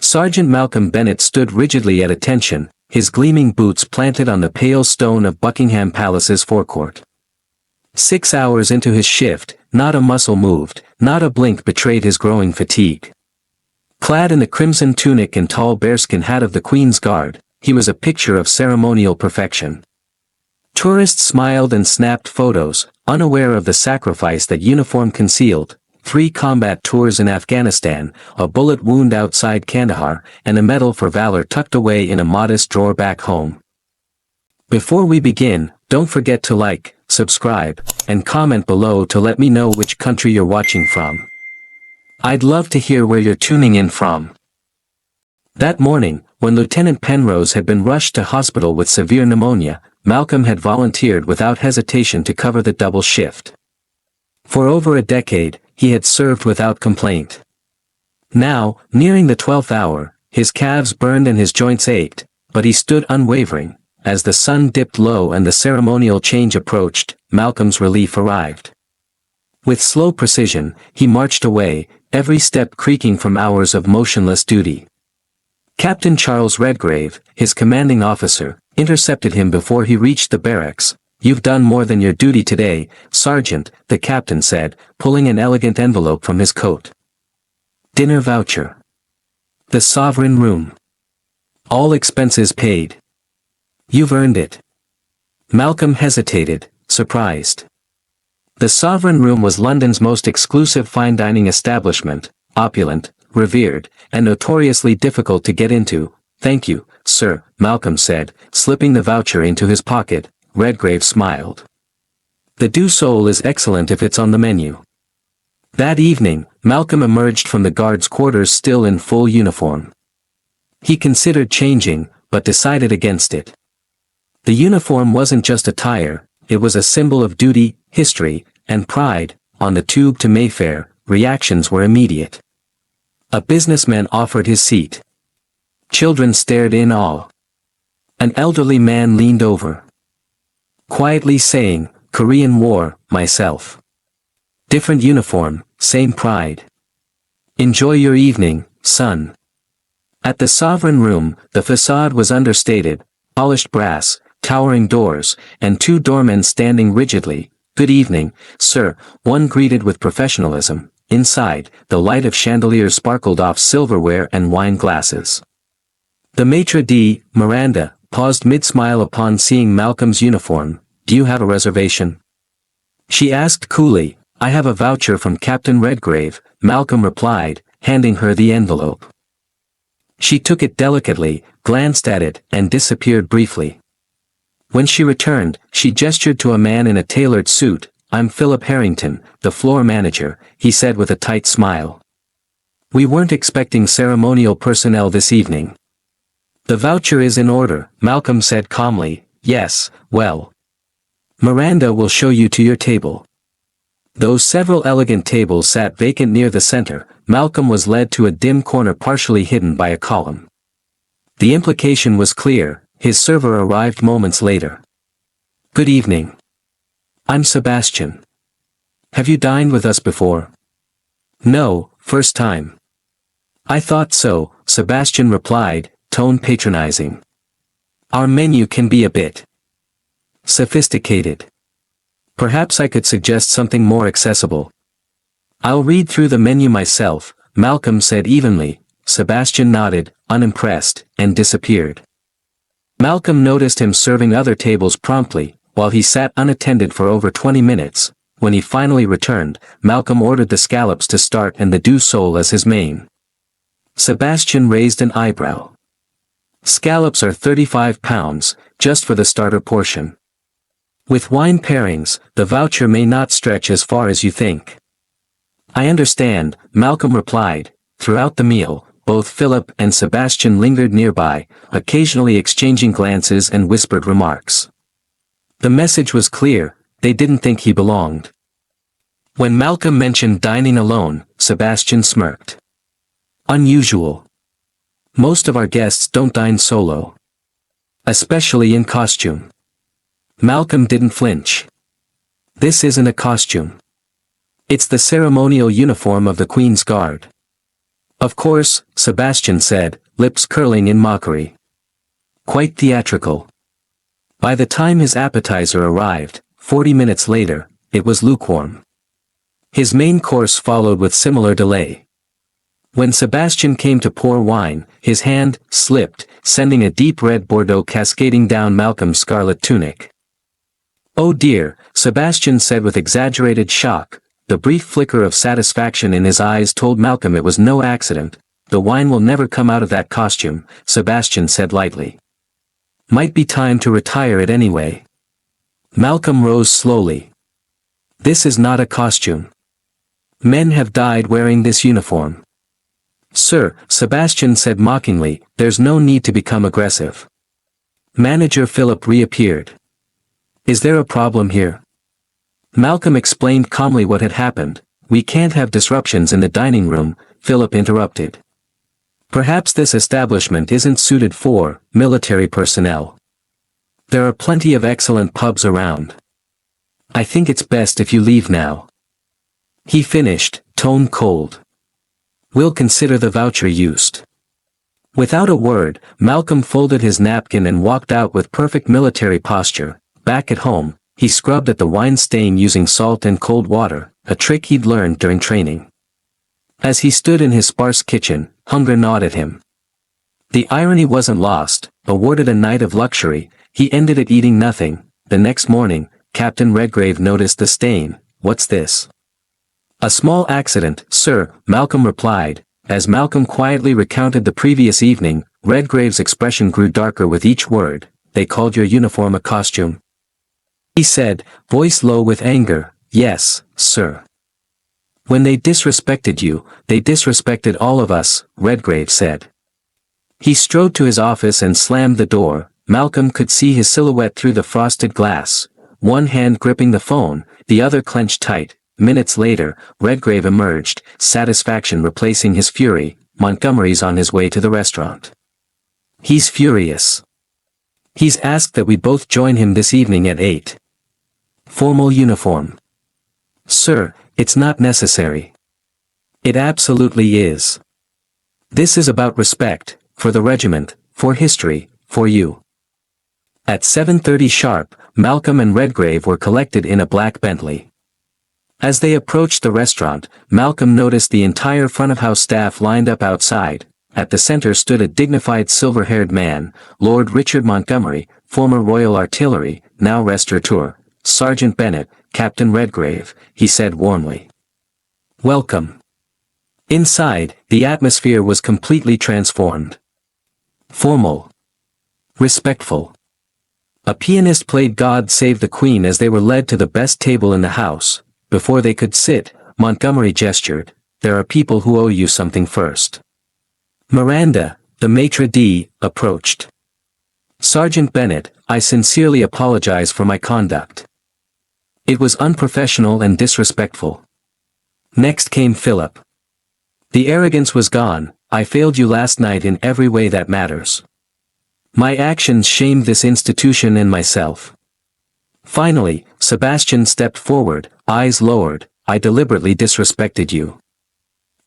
Sergeant Malcolm Bennett stood rigidly at attention, his gleaming boots planted on the pale stone of Buckingham Palace's forecourt. 6 hours into his shift, not a muscle moved, not a blink betrayed his growing fatigue. Clad in the crimson tunic and tall bearskin hat of the Queen's Guard, he was a picture of ceremonial perfection. Tourists smiled and snapped photos, unaware of the sacrifice that uniform concealed: 3 combat tours in Afghanistan, a bullet wound outside Kandahar, and a medal for valor tucked away in a modest drawer back home. Before we begin, don't forget to like, subscribe, and comment below to let me know which country you're watching from. I'd love to hear where you're tuning in from. That morning, when Lieutenant Penrose had been rushed to hospital with severe pneumonia, Malcolm had volunteered without hesitation to cover the double shift. For over a decade, he had served without complaint. Now, nearing the 12th hour, his calves burned and his joints ached, but he stood unwavering. As the sun dipped low and the ceremonial change approached, Malcolm's relief arrived. With slow precision, he marched away, every step creaking from hours of motionless duty. Captain Charles Redgrave, his commanding officer, intercepted him before he reached the barracks. "You've done more than your duty today, Sergeant," the captain said, pulling an elegant envelope from his coat. "Dinner voucher. The sovereign room. All expenses paid. You've earned it." Malcolm hesitated, surprised. The Sovereign Room was London's most exclusive fine dining establishment, opulent, revered, and notoriously difficult to get into. "Thank you, sir," Malcolm said, slipping the voucher into his pocket. Redgrave smiled. "The du sol is excellent if it's on the menu." That evening, Malcolm emerged from the guard's quarters still in full uniform. He considered changing, but decided against it. The uniform wasn't just attire, it was a symbol of duty, history, and pride. On the tube to Mayfair, reactions were immediate. A businessman offered his seat. Children stared in awe. An elderly man leaned over, quietly saying, "Korean War, myself." Different uniform, same pride. "Enjoy your evening, son." At the Sovereign Room, the facade was understated: polished brass, towering doors, and 2 doormen standing rigidly. "Good evening, sir," one greeted with professionalism. Inside, the light of chandeliers sparkled off silverware and wine glasses. The maître d', Miranda, paused mid-smile upon seeing Malcolm's uniform. "Do you have a reservation?" she asked coolly. "I have a voucher from Captain Redgrave," Malcolm replied, handing her the envelope. She took it delicately, glanced at it, and disappeared briefly. When she returned, she gestured to a man in a tailored suit. "I'm Philip Harrington, the floor manager," he said with a tight smile. "We weren't expecting ceremonial personnel this evening." "The voucher is in order," Malcolm said calmly. "Yes, well. Miranda will show you to your table." Though several elegant tables sat vacant near the center, Malcolm was led to a dim corner partially hidden by a column. The implication was clear. His server arrived moments later. "Good evening. I'm Sebastian. Have you dined with us before?" "No, first time." "I thought so," Sebastian replied, tone patronizing. "Our menu can be a bit sophisticated. Perhaps I could suggest something more accessible." "I'll read through the menu myself," Malcolm said evenly. Sebastian nodded, unimpressed, and disappeared. Malcolm noticed him serving other tables promptly, while he sat unattended for over 20 minutes. When he finally returned, Malcolm ordered the scallops to start and the du sol as his main. Sebastian raised an eyebrow. "Scallops are £35, just for the starter portion. With wine pairings, the voucher may not stretch as far as you think." "I understand," Malcolm replied. Throughout the meal, both Philip and Sebastian lingered nearby, occasionally exchanging glances and whispered remarks. The message was clear: they didn't think he belonged. When Malcolm mentioned dining alone, Sebastian smirked. "Unusual. Most of our guests don't dine solo. Especially in costume." Malcolm didn't flinch. "This isn't a costume. It's the ceremonial uniform of the Queen's Guard. Of course, Sebastian said, lips curling in mockery. Quite theatrical. By the time his appetizer arrived, 40 minutes later, it was lukewarm. His main course followed with similar delay. When Sebastian came to pour wine, his hand slipped, sending a deep red Bordeaux cascading down Malcolm's scarlet tunic. "Oh dear," Sebastian said with exaggerated shock. The brief flicker of satisfaction in his eyes told Malcolm it was no accident. "The wine will never come out of that costume," Sebastian said lightly. "Might be time to retire it anyway." Malcolm rose slowly. "This is not a costume. Men have died wearing this uniform." "Sir," Sebastian said mockingly, "there's no need to become aggressive." Manager Philip reappeared. "Is there a problem here?" Malcolm explained calmly what had happened. "We can't have disruptions in the dining room," Philip interrupted. "Perhaps this establishment isn't suited for military personnel. There are plenty of excellent pubs around. I think it's best if you leave now." He finished, tone cold. "We'll consider the voucher used." Without a word, Malcolm folded his napkin and walked out with perfect military posture. Back at home, he scrubbed at the wine stain using salt and cold water, a trick he'd learned during training. As he stood in his sparse kitchen, hunger gnawed at him. The irony wasn't lost. Awarded a night of luxury, he ended it eating nothing. The next morning, Captain Redgrave noticed the stain. "What's this?" "A small accident, sir," Malcolm replied. As Malcolm quietly recounted the previous evening, Redgrave's expression grew darker with each word. "They called your uniform a costume?" he said, voice low with anger. "Yes, sir. When they disrespected you, they disrespected all of us," Redgrave said. He strode to his office and slammed the door. Malcolm could see his silhouette through the frosted glass, one hand gripping the phone, the other clenched tight. Minutes later, Redgrave emerged, satisfaction replacing his fury. "Montgomery's on his way to the restaurant. He's furious. He's asked that we both join him this evening at 8. Formal uniform." "Sir, it's not necessary." "It absolutely is. This is about respect, for the regiment, for history, for you." At 7:30 sharp, Malcolm and Redgrave were collected in a black Bentley. As they approached the restaurant, Malcolm noticed the entire front-of-house staff lined up outside. At the center stood a dignified silver-haired man, Lord Richard Montgomery, former Royal Artillery, now restaurateur. "Sergeant Bennett, Captain Redgrave," he said warmly. "Welcome." Inside, the atmosphere was completely transformed. Formal. Respectful. A pianist played God Save the Queen as they were led to the best table in the house. Before they could sit, Montgomery gestured. "There are people who owe you something first." Miranda, the maître d', approached. "Sergeant Bennett, I sincerely apologize for my conduct. It was unprofessional and disrespectful." Next came Philip. "The arrogance was gone. I failed you last night in every way that matters. My actions shamed this institution and myself." Finally, Sebastian stepped forward, eyes lowered. "I deliberately disrespected you.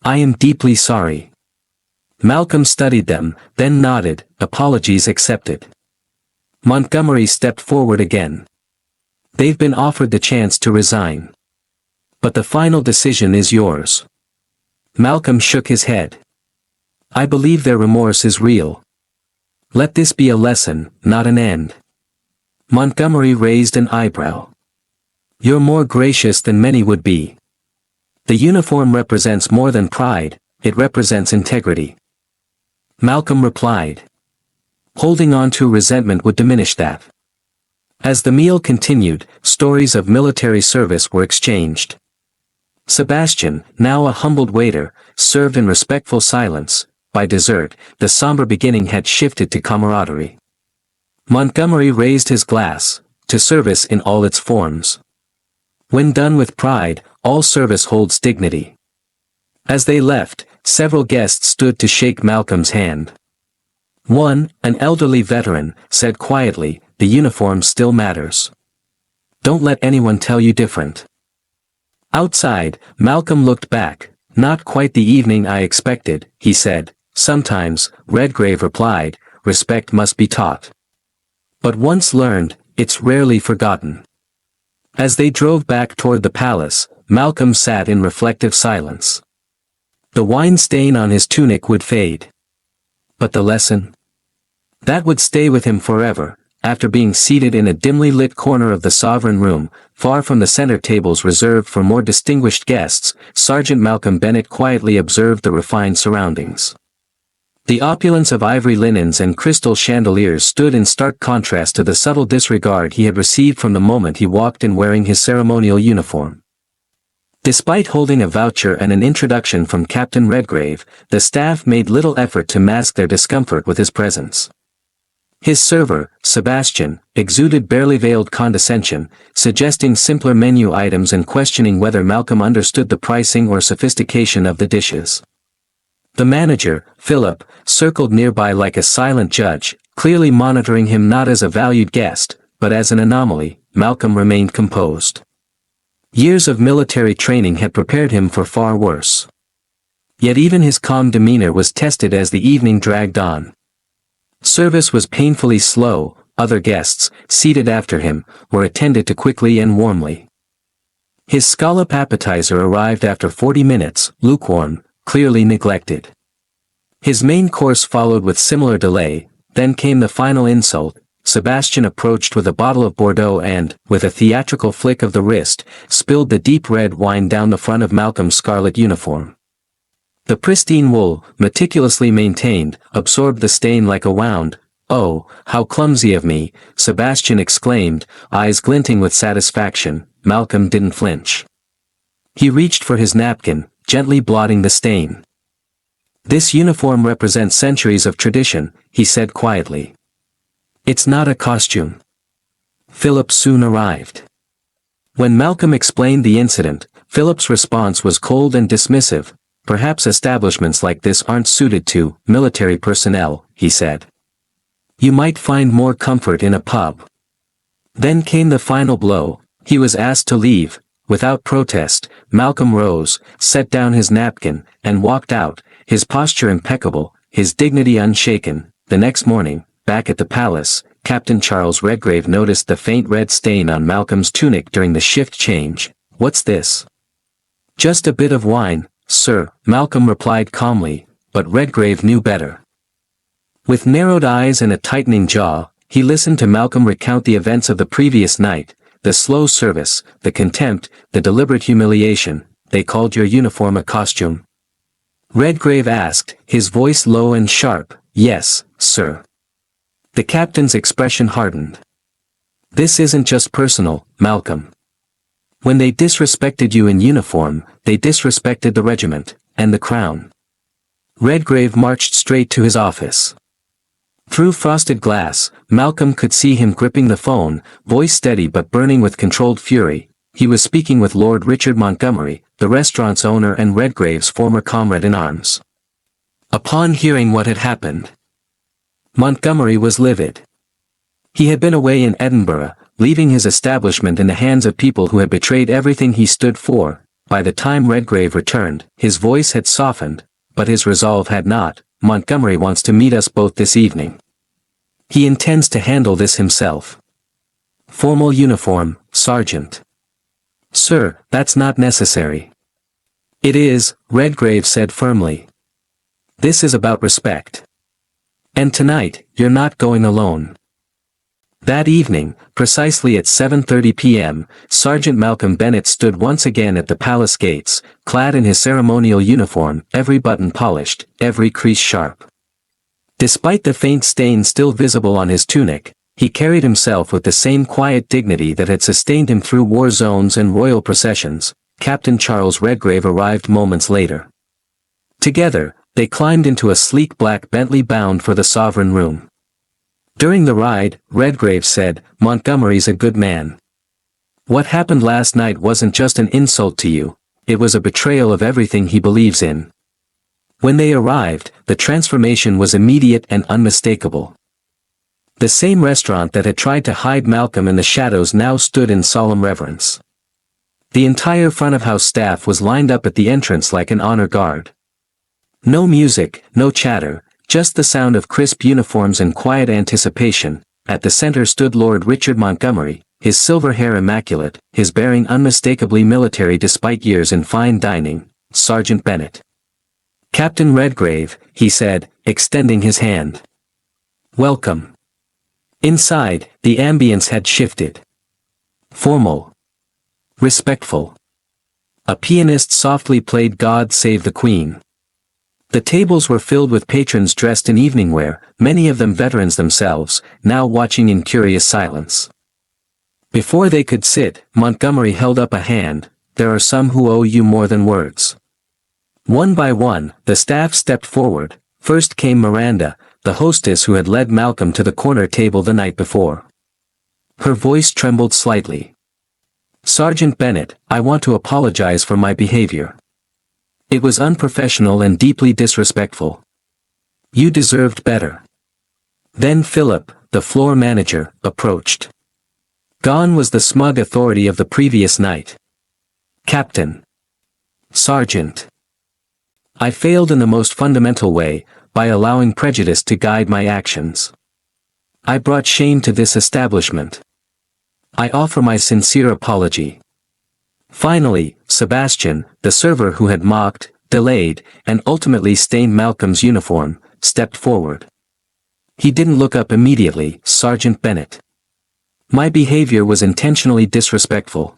I am deeply sorry." Malcolm studied them, then nodded. "Apologies accepted." Montgomery stepped forward again. "They've been offered the chance to resign. But the final decision is yours." Malcolm shook his head. "I believe their remorse is real. Let this be a lesson, not an end." Montgomery raised an eyebrow. "You're more gracious than many would be. The uniform represents more than pride, it represents integrity." Malcolm replied. "Holding on to resentment would diminish that." As the meal continued, stories of military service were exchanged. Sebastian, now a humbled waiter, served in respectful silence. By dessert, the somber beginning had shifted to camaraderie. Montgomery raised his glass, to service in all its forms. When done with pride, all service holds dignity. As they left, several guests stood to shake Malcolm's hand. One, an elderly veteran, said quietly, "The uniform still matters. Don't let anyone tell you different." Outside, Malcolm looked back. Not quite the evening I expected, he said. Sometimes, Redgrave replied, respect must be taught. But once learned, it's rarely forgotten. As they drove back toward the palace, Malcolm sat in reflective silence. The wine stain on his tunic would fade. But the lesson? That would stay with him forever. After being seated in a dimly lit corner of the sovereign room, far from the center tables reserved for more distinguished guests, Sergeant Malcolm Bennett quietly observed the refined surroundings. The opulence of ivory linens and crystal chandeliers stood in stark contrast to the subtle disregard he had received from the moment he walked in wearing his ceremonial uniform. Despite holding a voucher and an introduction from Captain Redgrave, the staff made little effort to mask their discomfort with his presence. His server, Sebastian, exuded barely veiled condescension, suggesting simpler menu items and questioning whether Malcolm understood the pricing or sophistication of the dishes. The manager, Philip, circled nearby like a silent judge, clearly monitoring him not as a valued guest, but as an anomaly. Malcolm remained composed. Years of military training had prepared him for far worse. Yet even his calm demeanor was tested as the evening dragged on. Service was painfully slow. Other guests, seated after him, were attended to quickly and warmly. His scallop appetizer arrived after 40 minutes, lukewarm, clearly neglected. His main course followed with similar delay. Then came the final insult. Sebastian approached with a bottle of Bordeaux and, with a theatrical flick of the wrist, spilled the deep red wine down the front of Malcolm's scarlet uniform. The pristine wool, meticulously maintained, absorbed the stain like a wound. "Oh, how clumsy of me," Sebastian exclaimed, eyes glinting with satisfaction. Malcolm didn't flinch. He reached for his napkin, gently blotting the stain. "This uniform represents centuries of tradition," he said quietly. "It's not a costume." Philip soon arrived. When Malcolm explained the incident, Philip's response was cold and dismissive. "Perhaps establishments like this aren't suited to military personnel," he said. "You might find more comfort in a pub." Then came the final blow. He was asked to leave. Without protest, Malcolm rose, set down his napkin, and walked out, his posture impeccable, his dignity unshaken. The next morning, back at the palace, Captain Charles Redgrave noticed the faint red stain on Malcolm's tunic during the shift change. "What's this?" "Just a bit of wine, sir," Malcolm replied calmly, but Redgrave knew better. With narrowed eyes and a tightening jaw, he listened to Malcolm recount the events of the previous night, the slow service, the contempt, the deliberate humiliation. "They called your uniform a costume?" Redgrave asked, his voice low and sharp. "Yes, sir." The captain's expression hardened. "This isn't just personal, Malcolm. When they disrespected you in uniform, they disrespected the regiment, and the crown." Redgrave marched straight to his office. Through frosted glass, Malcolm could see him gripping the phone, voice steady but burning with controlled fury. He was speaking with Lord Richard Montgomery, the restaurant's owner and Redgrave's former comrade-in-arms. Upon hearing what had happened, Montgomery was livid. He had been away in Edinburgh, leaving his establishment in the hands of people who had betrayed everything he stood for. By the time Redgrave returned, his voice had softened, but his resolve had not. "Montgomery wants to meet us both this evening. He intends to handle this himself." "Formal uniform, Sergeant." "Sir, that's not necessary." "It is," Redgrave said firmly. "This is about respect. And tonight, you're not going alone." That evening, precisely at 7:30 p.m., Sergeant Malcolm Bennett stood once again at the palace gates, clad in his ceremonial uniform, every button polished, every crease sharp. Despite the faint stain still visible on his tunic, he carried himself with the same quiet dignity that had sustained him through war zones and royal processions. Captain Charles Redgrave arrived moments later. Together, they climbed into a sleek black Bentley bound for the sovereign room. During the ride, Redgrave said, "Montgomery's a good man. What happened last night wasn't just an insult to you, it was a betrayal of everything he believes in." When they arrived, the transformation was immediate and unmistakable. The same restaurant that had tried to hide Malcolm in the shadows now stood in solemn reverence. The entire front-of-house staff was lined up at the entrance like an honor guard. No music, no chatter, just the sound of crisp uniforms and quiet anticipation. At the center stood Lord Richard Montgomery, his silver hair immaculate, his bearing unmistakably military despite years in fine dining. Sergeant Bennett. "Captain Redgrave," he said, extending his hand. "Welcome." Inside, the ambience had shifted. Formal. Respectful. A pianist softly played God Save the Queen. The tables were filled with patrons dressed in evening wear, many of them veterans themselves, now watching in curious silence. Before they could sit, Montgomery held up a hand. "There are some who owe you more than words." One by one, the staff stepped forward. First came Miranda, the hostess who had led Malcolm to the corner table the night before. Her voice trembled slightly. "Sergeant Bennett, I want to apologize for my behavior. It was unprofessional and deeply disrespectful. You deserved better." Then Philip, the floor manager, approached. Gone was the smug authority of the previous night. "Captain. Sergeant. I failed in the most fundamental way, by allowing prejudice to guide my actions. I brought shame to this establishment. I offer my sincere apology." Finally, Sebastian, the server who had mocked, delayed, and ultimately stained Malcolm's uniform, stepped forward. He didn't look up immediately. "Sergeant Bennett. My behavior was intentionally disrespectful.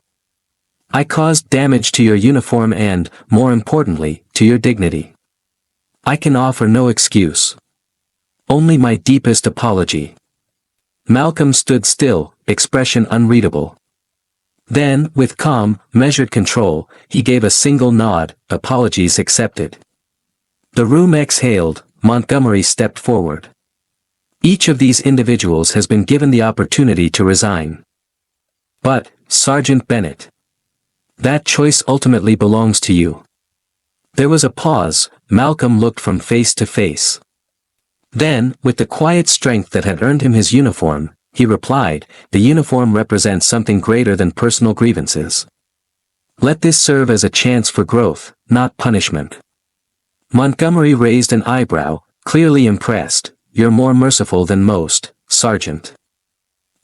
I caused damage to your uniform and, more importantly, to your dignity. I can offer no excuse. Only my deepest apology." Malcolm stood still, expression unreadable. Then, with calm, measured control, he gave a single nod. "Apologies accepted." The room exhaled. Montgomery stepped forward. "Each of these individuals has been given the opportunity to resign. But, Sergeant Bennett, that choice ultimately belongs to you." There was a pause. Malcolm looked from face to face. Then, with the quiet strength that had earned him his uniform, he replied, "The uniform represents something greater than personal grievances. Let this serve as a chance for growth, not punishment." Montgomery raised an eyebrow, clearly impressed. "You're more merciful than most, Sergeant."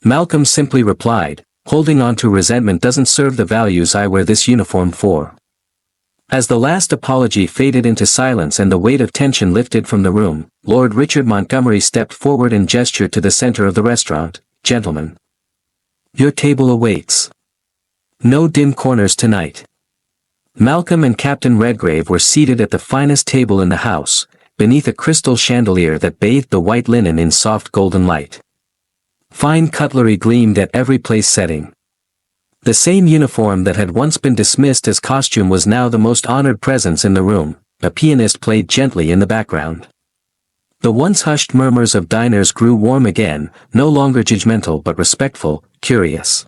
Malcolm simply replied, "Holding on to resentment doesn't serve the values I wear this uniform for." As the last apology faded into silence and the weight of tension lifted from the room, Lord Richard Montgomery stepped forward and gestured to the center of the restaurant. "Gentlemen. Your table awaits. No dim corners tonight." Malcolm and Captain Redgrave were seated at the finest table in the house, beneath a crystal chandelier that bathed the white linen in soft golden light. Fine cutlery gleamed at every place setting. The same uniform that had once been dismissed as costume was now the most honored presence in the room. A pianist played gently in the background. The once hushed murmurs of diners grew warm again, no longer judgmental but respectful, curious.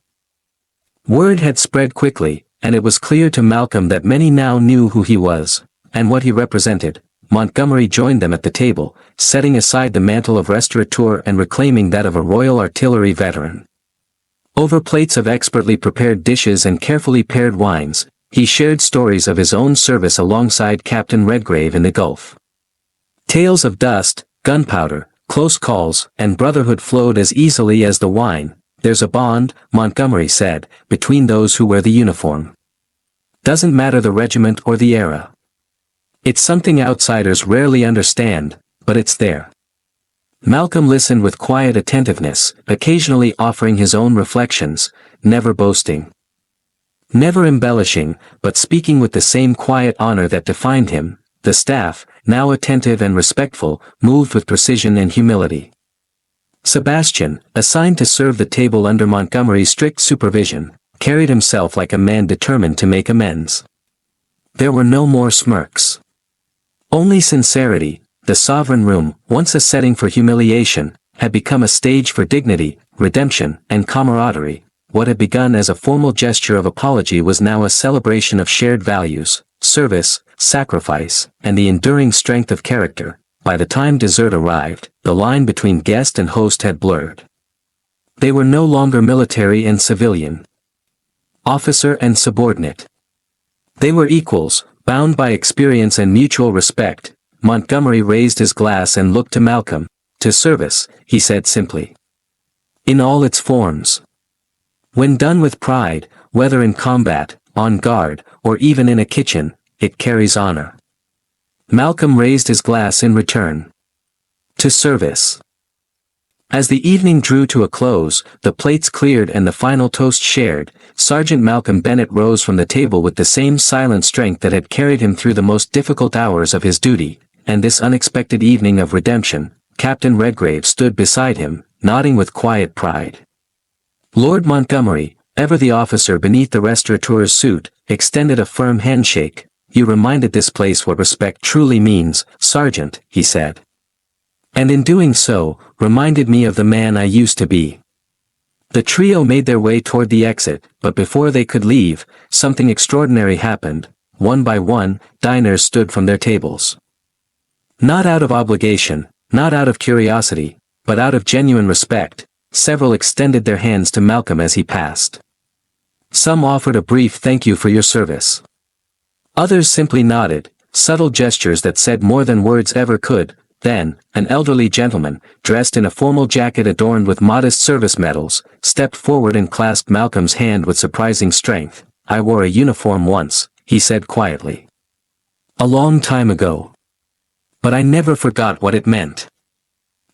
Word had spread quickly, and it was clear to Malcolm that many now knew who he was, and what he represented. Montgomery joined them at the table, setting aside the mantle of restaurateur and reclaiming that of a Royal Artillery veteran. Over plates of expertly prepared dishes and carefully paired wines, he shared stories of his own service alongside Captain Redgrave in the Gulf. Tales of dust, gunpowder, close calls, and brotherhood flowed as easily as the wine. "There's a bond," Montgomery said, "between those who wear the uniform. Doesn't matter the regiment or the era. It's something outsiders rarely understand, but it's there." Malcolm listened with quiet attentiveness, occasionally offering his own reflections, never boasting. Never embellishing, but speaking with the same quiet honor that defined him. The staff, now attentive and respectful, moved with precision and humility. Sebastian, assigned to serve the table under Montgomery's strict supervision, carried himself like a man determined to make amends. There were no more smirks. Only sincerity. The sovereign room, once a setting for humiliation, had become a stage for dignity, redemption, and camaraderie. What had begun as a formal gesture of apology was now a celebration of shared values, service, sacrifice, and the enduring strength of character. By the time dessert arrived, the line between guest and host had blurred. They were no longer military and civilian. officer and subordinate. They were equals, bound by experience and mutual respect. Montgomery raised his glass and looked to Malcolm. "To service," he said simply. "In all its forms. When done with pride, whether in combat, on guard, or even in a kitchen, it carries honor." Malcolm raised his glass in return. "To service." As the evening drew to a close, the plates cleared and the final toast shared, Sergeant Malcolm Bennett rose from the table with the same silent strength that had carried him through the most difficult hours of his duty, and this unexpected evening of redemption, Captain Redgrave stood beside him, nodding with quiet pride. Lord Montgomery, ever the officer beneath the restaurateur's suit, extended a firm handshake. "You reminded this place what respect truly means, Sergeant," he said. "And in doing so, reminded me of the man I used to be." The trio made their way toward the exit, but before they could leave, something extraordinary happened. One by one, diners stood from their tables. Not out of obligation, not out of curiosity, but out of genuine respect, several extended their hands to Malcolm as he passed. Some offered a brief thank you for your service. Others simply nodded, subtle gestures that said more than words ever could. Then, an elderly gentleman, dressed in a formal jacket adorned with modest service medals, stepped forward and clasped Malcolm's hand with surprising strength. "I wore a uniform once," he said quietly. "A long time ago. But I never forgot what it meant."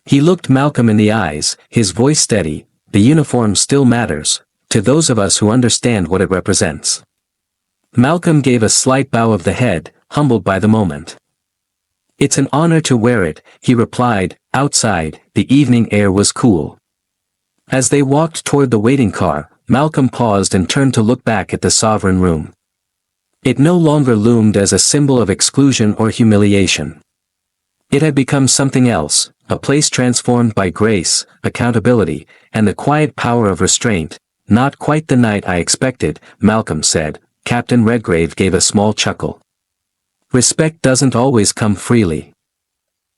He looked Malcolm in the eyes, his voice steady. "The uniform still matters, to those of us who understand what it represents." Malcolm gave a slight bow of the head, humbled by the moment. "It's an honor to wear it," he replied. Outside, the evening air was cool. As they walked toward the waiting car, Malcolm paused and turned to look back at the sovereign room. It no longer loomed as a symbol of exclusion or humiliation. It had become something else, a place transformed by grace, accountability, and the quiet power of restraint. "Not quite the night I expected," Malcolm said. Captain Redgrave gave a small chuckle. "Respect doesn't always come freely.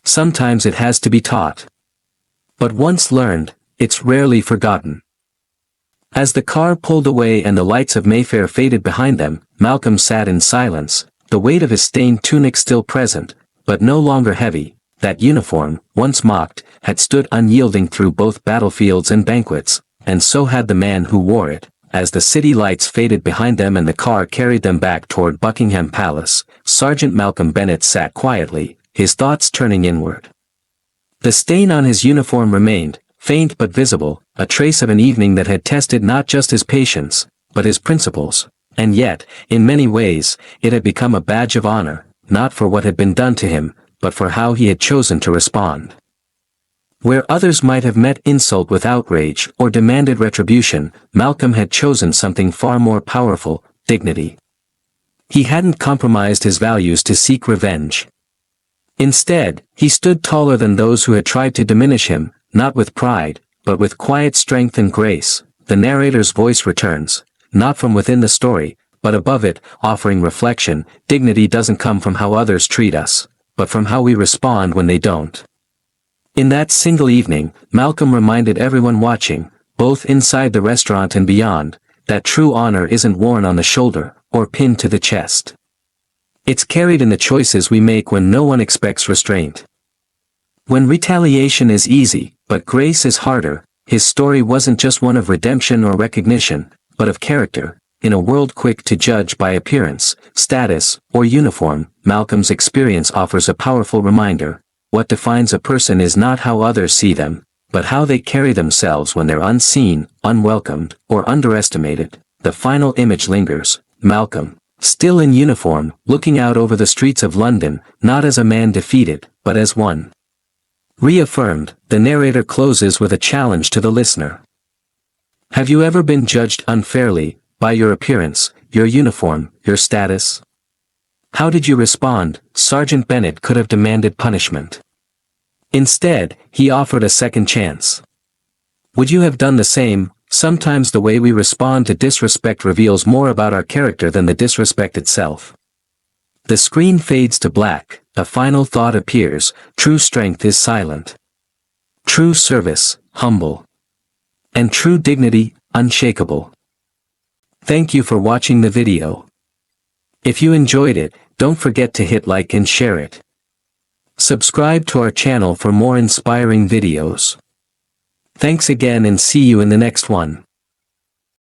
Sometimes it has to be taught. But once learned, it's rarely forgotten." As the car pulled away and the lights of Mayfair faded behind them, Malcolm sat in silence, the weight of his stained tunic still present, but no longer heavy. That uniform, once mocked, had stood unyielding through both battlefields and banquets, and so had the man who wore it. As the city lights faded behind them and the car carried them back toward Buckingham Palace, Sergeant Malcolm Bennett sat quietly, his thoughts turning inward. The stain on his uniform remained, faint but visible, a trace of an evening that had tested not just his patience, but his principles, and yet, in many ways, it had become a badge of honor, not for what had been done to him, but for how he had chosen to respond. Where others might have met insult with outrage or demanded retribution, Malcolm had chosen something far more powerful, dignity. He hadn't compromised his values to seek revenge. Instead, he stood taller than those who had tried to diminish him, not with pride, but with quiet strength and grace. The narrator's voice returns, not from within the story, but above it, offering reflection. Dignity doesn't come from how others treat us, but from how we respond when they don't. In that single evening, Malcolm reminded everyone watching, both inside the restaurant and beyond, that true honor isn't worn on the shoulder, or pinned to the chest. It's carried in the choices we make when no one expects restraint. When retaliation is easy, but grace is harder. His story wasn't just one of redemption or recognition, but of character. In a world quick to judge by appearance, status, or uniform, Malcolm's experience offers a powerful reminder. What defines a person is not how others see them, but how they carry themselves when they're unseen, unwelcomed, or underestimated. The final image lingers, Malcolm, still in uniform, looking out over the streets of London, not as a man defeated, but as one reaffirmed. The narrator closes with a challenge to the listener. Have you ever been judged unfairly, by your appearance, your uniform, your status? How did you respond? Sergeant Bennett could have demanded punishment. Instead, he offered a second chance. Would you have done the same? Sometimes the way we respond to disrespect reveals more about our character than the disrespect itself. The screen fades to black, a final thought appears. True strength is silent. True service, humble. And true dignity, unshakable. Thank you for watching the video. If you enjoyed it, don't forget to hit like and share it. Subscribe to our channel for more inspiring videos. Thanks again and see you in the next one.